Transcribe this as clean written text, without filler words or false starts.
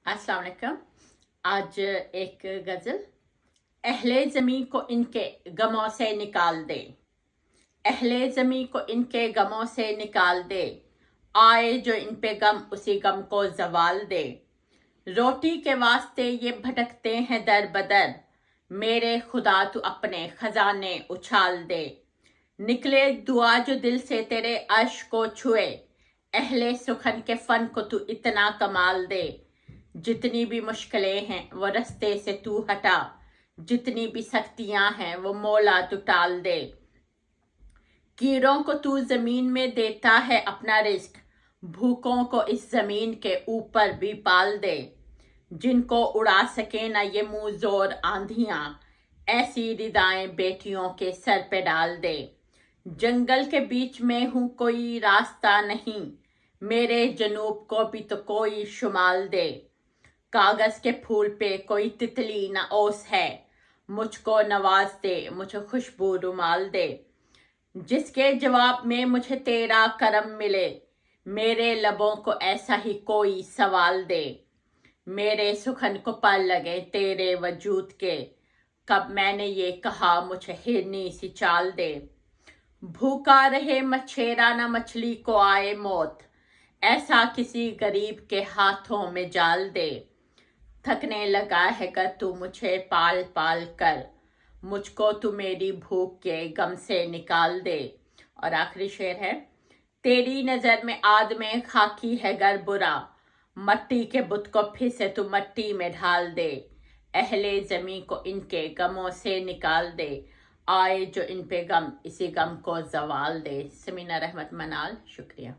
अस्सलाम वालेकुम। आज एक गज़ल। अहले ज़मीं को इनके गमों से निकाल दे, अहले ज़मीं को इनके गमों से निकाल दे, आए जो इन पे गम उसी गम को ज़वाल दे। रोटी के वास्ते ये भटकते हैं दर बदर, मेरे खुदा तू अपने खजाने उछाल दे। निकले दुआ जो दिल से तेरे अर्श को छुए, अहले सुखन के फ़न को तू इतना कमाल दे। जितनी भी मुश्किलें हैं वो रस्ते से तू हटा, जितनी भी सख्तियां हैं वो मौला तू टाल दे। कीड़ों को तू जमीन में देता है अपना रिस्क, भूखों को इस जमीन के ऊपर भी पाल दे। जिनको उड़ा सके ना ये मुंह जोर आंधियां, ऐसी रिदाएं बेटियों के सर पे डाल दे। जंगल के बीच में हूँ कोई रास्ता नहीं, मेरे जनूब को भी तो कोई शुमाल दे। कागज के फूल पे कोई तितली न ओस है, मुझको नवाज दे, मुझे खुशबू रुमाल दे। जिसके जवाब में मुझे तेरा करम मिले, मेरे लबों को ऐसा ही कोई सवाल दे। मेरे सुखन को पल लगे तेरे वजूद के, कब मैंने ये कहा मुझे हिरनी सी चाल दे। भूखा रहे मछेरा न मछली को आए मौत, ऐसा किसी गरीब के हाथों में जाल दे। थकने लगा है कर तू मुझे पाल पाल कर, मुझको तू मेरी भूख के गम से निकाल दे। और आखिरी शेर है, तेरी नज़र में आदमी खाकी है गर बुरा, मट्टी के बुत को फिर से तू मट्टी में ढाल दे। अहले ज़मीं को इनके गमों से निकाल दे, आए जो इन पे गम इसी गम को ज़वाल दे। समीना रहमत मनाल, शुक्रिया।